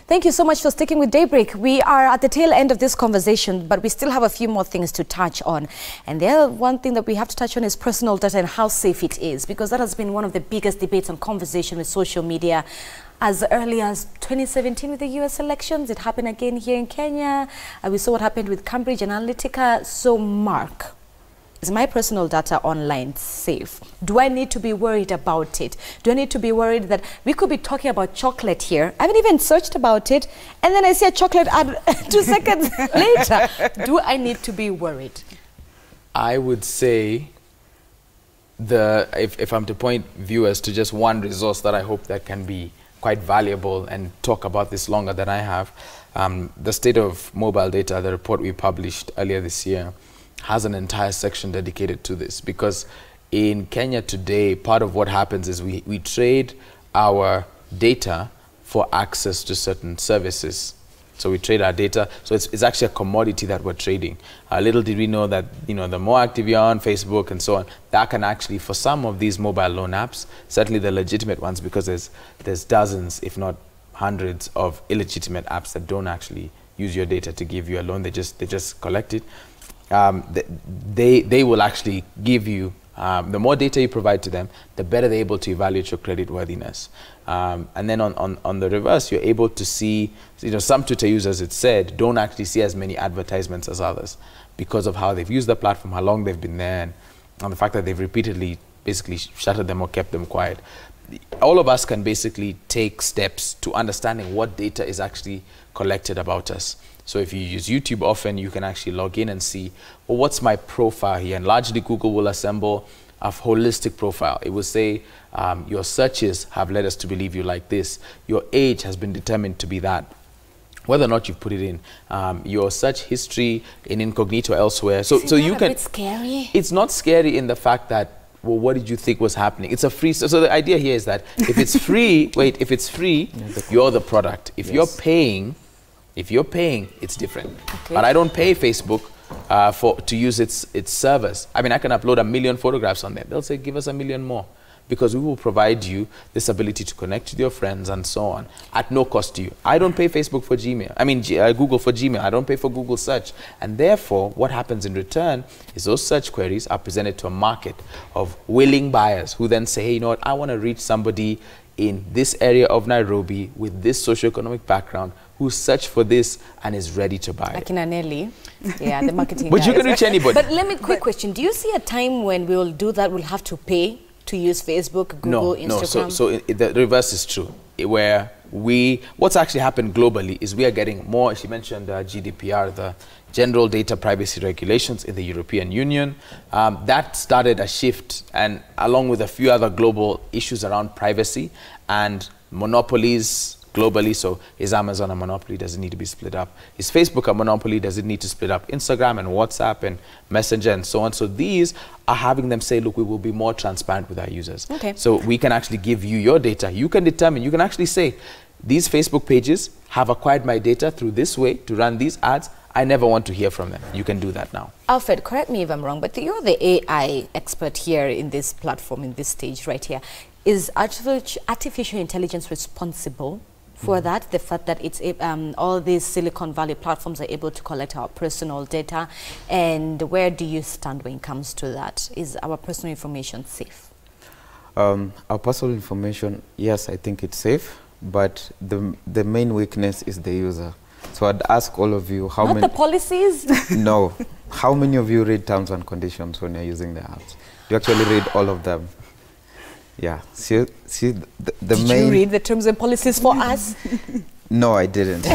Thank you so much for sticking with Daybreak. We are at the tail end of this conversation, but we still have a few more things to touch on. And the other one thing that we have to touch on is personal data and how safe it is, because that has been one of the biggest debates and conversation with social media as early as 2017 with the US elections. It happened again here in Kenya. We saw what happened with Cambridge Analytica. So Mark, is my personal data online safe? Do I need to be worried about it? Do I need to be worried that we could be talking about chocolate here? I haven't even searched about it, and then I see a chocolate ad 2 seconds later. Do I need to be worried? I would say, if I'm to point viewers to just one resource that I hope that can be quite valuable and talk about this longer than I have, the state of mobile data, the report we published earlier this year, has an entire section dedicated to this, because in Kenya today, part of what happens is we trade our data for access to certain services. So we trade our data, so it's actually a commodity that we're trading. Little did we know that, you know, the more active you're on Facebook and so on, that can actually, for some of these mobile loan apps, certainly the legitimate ones, because there's dozens, if not hundreds, of illegitimate apps that don't actually use your data to give you a loan. They just collect it. They will actually give you, the more data you provide to them, the better they're able to evaluate your credit worthiness. And then on the reverse, you're able to see, you know, some Twitter users, it said, don't actually see as many advertisements as others because of how they've used the platform, how long they've been there, and the fact that they've repeatedly basically shuttered them or kept them quiet. All of us can basically take steps to understanding what data is actually collected about us. So if you use YouTube often, you can actually log in and see, well, what's my profile here? And largely Google will assemble a holistic profile. It will say, your searches have led us to believe you like this. Your age has been determined to be that. Whether or not you've put it in, your search history in incognito elsewhere. So you can. It's scary. It's not scary in the fact that, well, what did you think was happening? It's a free. So the idea here is that if it's free, wait, if it's free, you're the product. If you're paying, it's different. Okay. But I don't pay Facebook to use its servers. I mean, I can upload 1 million photographs on there. They'll say, give us 1 million more, because we will provide you this ability to connect with your friends and so on at no cost to you. I don't pay Facebook for Gmail. I mean, Google for Gmail. I don't pay for Google search. And therefore, what happens in return is those search queries are presented to a market of willing buyers who then say, hey, you know what, I want to reach somebody in this area of Nairobi with this socioeconomic background who searched for this and is ready to buy like in Anelli, yeah, the marketing But guys. You can reach anybody. But let me, quick question. Do you see a time when we will do that, we'll have to pay to use Facebook, Google, Instagram? No, so the reverse is true, where what's actually happened globally is we are getting more. She mentioned GDPR, the General Data Privacy Regulations in the European Union. That started a shift, and along with a few other global issues around privacy and monopolies globally. So is Amazon a monopoly? Does it need to be split up? Is Facebook a monopoly? Does it need to split up Instagram and WhatsApp and Messenger and so on? So these are having them say, look, we will be more transparent with our users. Okay. So we can actually give you your data. You can determine, you can actually say, these Facebook pages have acquired my data through this way to run these ads. I never want to hear from them. You can do that now. Alfred, correct me if I'm wrong, but you're the AI expert here in this platform, in this stage right here. Is artificial intelligence responsible for that? The fact that it's all these Silicon Valley platforms are able to collect our personal data, and where do you stand when it comes to that? Is our personal information safe? Our personal information, yes, I think it's safe, but the main weakness is the user. So I'd ask all of you, how many... Not the policies? No. How many of you read terms and conditions when you're using the apps? Do you actually read all of them? Yeah. See the Did main... you read the terms and policies for us? No, I didn't.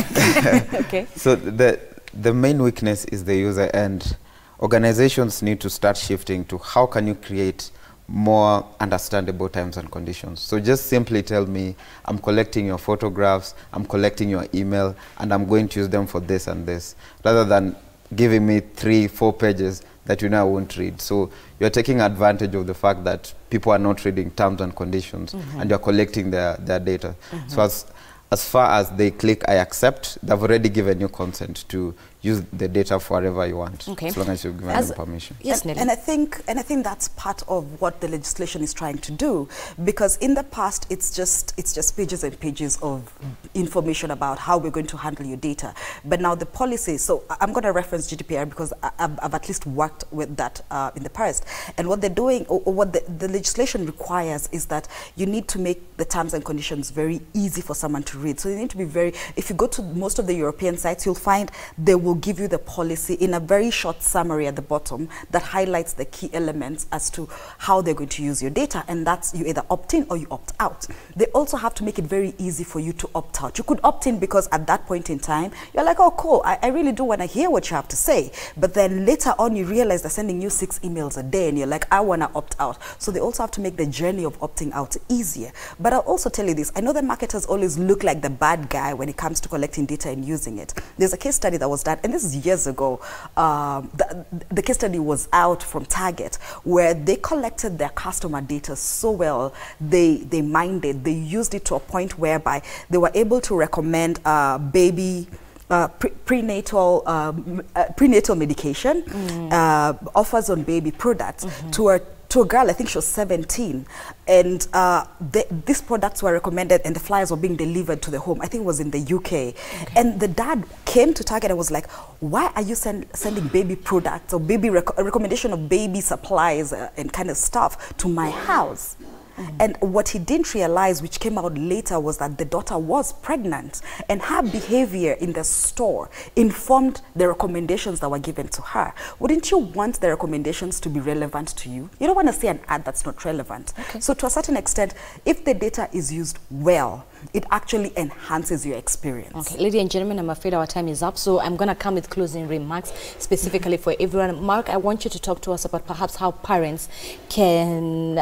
Okay. So the main weakness is the user, and organizations need to start shifting to how can you create more understandable terms and conditions. So just simply tell me, I'm collecting your photographs, I'm collecting your email, and I'm going to use them for this and this, rather than giving me 3-4 pages that you know I won't read. So you're taking advantage of the fact that people are not reading terms and conditions, and you're collecting their data. So as far as they click I accept, they've already given you consent to use the data for whatever you want, Okay. as long as you've given them permission. Yes, and I think that's part of what the legislation is trying to do, because in the past it's just pages and pages of information about how we're going to handle your data. But now the policy, so I'm going to reference GDPR because I've at least worked with that in the past. And what they're doing, or what the legislation requires, is that you need to make the terms and conditions very easy for someone to read. So you need to be very, if you go to most of the European sites, you'll find they will give you the policy in a very short summary at the bottom that highlights the key elements as to how they're going to use your data, and that's you either opt in or you opt out. They also have to make it very easy for you to opt out. You could opt in because at that point in time, you're like, oh cool, I really do want to hear what you have to say. But then later on you realize they're sending you 6 emails a day and you're like, I want to opt out. So they also have to make the journey of opting out easier. But I'll also tell you this, I know that marketers always look like the bad guy when it comes to collecting data and using it. There's a case study that was done, and this is years ago. The case study was out from Target, where they collected their customer data so well, they mined it, they used it to a point whereby they were able to recommend baby prenatal medication, offers on baby products to a girl. I think she was 17, and these products were recommended and the flyers were being delivered to the home. I think it was in the UK. Okay. And the dad came to Target and was like, why are you sending baby products or baby recommendation of baby supplies and kind of stuff to my house? And what he didn't realize, which came out later, was that the daughter was pregnant, and her behavior in the store informed the recommendations that were given to her. Wouldn't you want the recommendations to be relevant to you? You don't want to see an ad that's not relevant. Okay. So to a certain extent, if the data is used well, it actually enhances your experience. Okay, ladies and gentlemen, I'm afraid our time is up, so I'm going to come with closing remarks specifically for everyone. Mark, I want you to talk to us about perhaps how parents can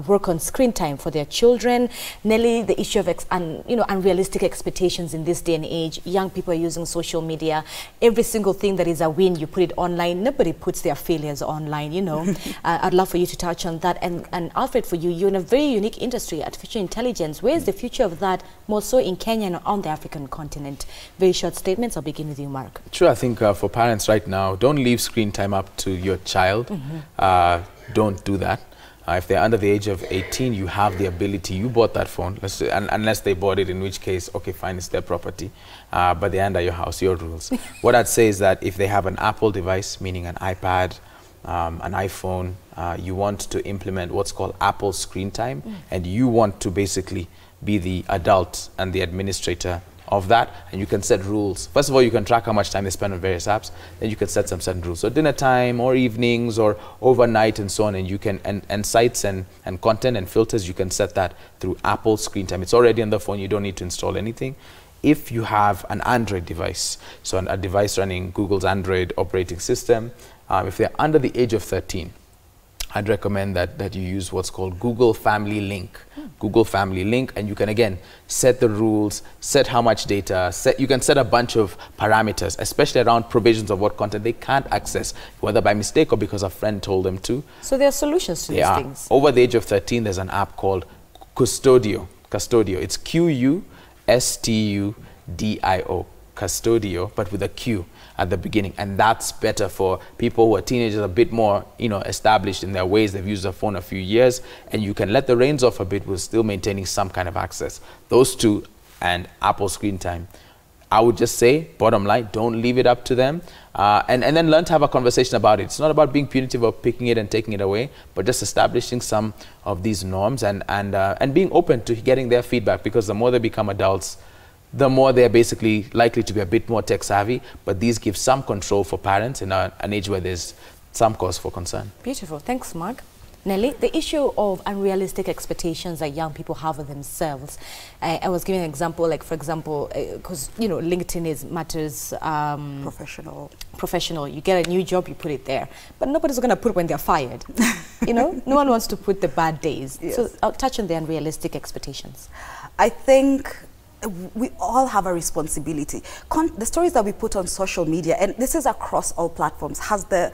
work on screen time for their children. Nelly, the issue of unrealistic expectations in this day and age. Young people are using social media. Every single thing that is a win, you put it online. Nobody puts their failures online, you know. I'd love for you to touch on that. And Alfred, for you, you're in a very unique industry, artificial intelligence. Where is the future of that, more so in Kenya and on the African continent? Very short statements. I'll begin with you, Mark. Sure, I think for parents right now, don't leave screen time up to your child. Don't do that. If they're under the age of 18, you have the ability. You bought that phone, unless they bought it, in which case, okay, fine, it's their property. But they're under your house, your rules. What I'd say is that if they have an Apple device, meaning an iPad, an iPhone, you want to implement what's called Apple Screen Time, and you want to basically be the adult and the administrator of that, and you can set rules. First of all, you can track how much time they spend on various apps, then you can set some certain rules. So dinner time or evenings or overnight and so on, and you can, and sites and content and filters, you can set that through Apple Screen Time. It's already on the phone, you don't need to install anything. If you have an Android device, so a device running Google's Android operating system, if they're under the age of 13, I'd recommend that you use what's called Google Family Link. Google Family Link, and you can again set the rules, set how much data, you can set a bunch of parameters, especially around provisions of what content they can't access, whether by mistake or because a friend told them to. So there are solutions to these things. Over the age of 13, there's an app called Custodio. It's Q-U-S-T-U-D-I-O. Custodio, but with a Q at the beginning, and that's better for people who are teenagers, a bit more established in their ways. They've used their phone a few years, and you can let the reins off a bit while still maintaining some kind of access. Those two and Apple Screen Time, I would just say, bottom line, don't leave it up to them, and then learn to have a conversation about it. It's not about being punitive or picking it and taking it away, but just establishing some of these norms and being open to getting their feedback, because the more they become adults, the more they're basically likely to be a bit more tech savvy, but these give some control for parents in an age where there's some cause for concern. Beautiful. Thanks, Mark. Nelly, the issue of unrealistic expectations that young people have of themselves. I was giving an example, like for example, because LinkedIn matters. Professional. You get a new job, you put it there, but nobody's going to put it when they're fired. No one wants to put the bad days. Yes. So I'll touch on the unrealistic expectations. I think we all have a responsibility. The stories that we put on social media, and this is across all platforms, has the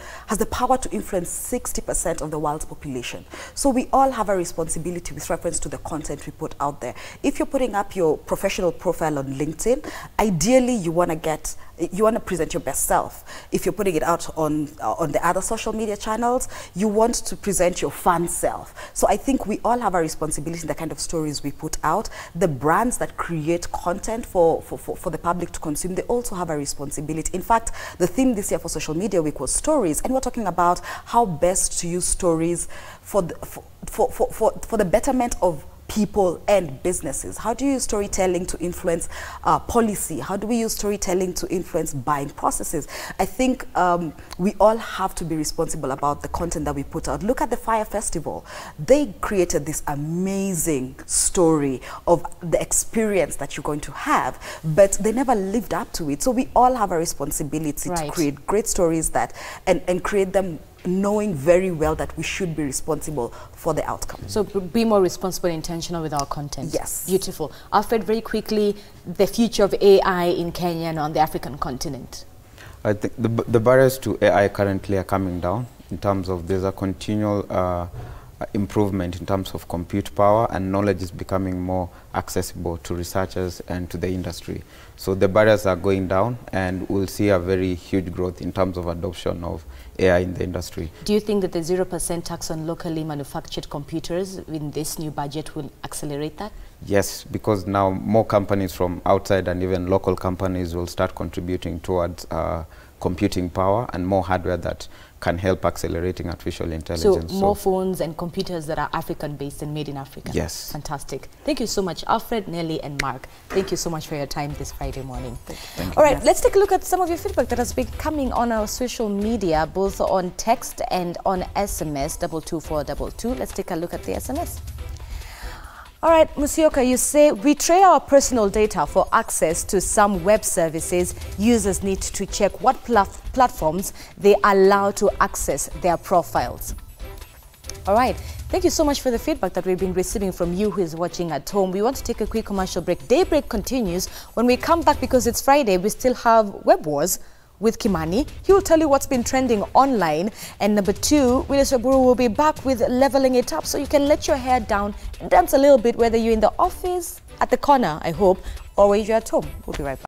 power to influence 60% of the world's population. So we all have a responsibility with reference to the content we put out there. If you're putting up your professional profile on LinkedIn, ideally you want to present your best self. If you're putting it out on the other social media channels, you want to present your fun self. So I think we all have a responsibility in the kind of stories we put out. The brands that create content for the public to consume, they also have a responsibility. In fact, the theme this year for Social Media Week was stories, and we're talking about how best to use stories for the betterment of people and businesses. How do you use storytelling to influence policy? How do we use storytelling to influence buying processes? I think we all have to be responsible about the content that we put out. Look at the Fire Festival. They created this amazing story of the experience that you're going to have, but they never lived up to it. So we all have a responsibility to create great stories that and create them knowing very well that we should be responsible for the outcome. So be more responsible and intentional with our content. Yes. Beautiful. Alfred, very quickly, the future of AI in Kenya and on the African continent. I think the barriers to AI currently are coming down in terms of there's a continual improvement in terms of compute power, and knowledge is becoming more accessible to researchers and to the industry. So the barriers are going down, and we'll see a very huge growth in terms of adoption of AI in the industry. Do you think that the 0% tax on locally manufactured computers in this new budget will accelerate that? Yes, because now more companies from outside and even local companies will start contributing towards computing power and more hardware that can help accelerating artificial intelligence. So more phones and computers that are African-based and made in Africa. Yes. Fantastic. Thank you so much, Alfred, Nelly, and Mark. Thank you so much for your time this Friday morning. Thank you. All right, let's take a look at some of your feedback that has been coming on our social media, both on text and on SMS, 22422. Let's take a look at the SMS. All right, Musioka, you say, we trade our personal data for access to some web services. Users need to check what platforms they allow to access their profiles. All right, thank you so much for the feedback that we've been receiving from you who is watching at home. We want to take a quick commercial break. Daybreak continues. When we come back, because it's Friday, we still have Web Wars with Kimani. He will tell you what's been trending online. And number 2, Willis Waburu will be back with Leveling It Up, so you can let your hair down, dance a little bit, whether you're in the office, at the corner, I hope, or where you're at home. We'll be right back.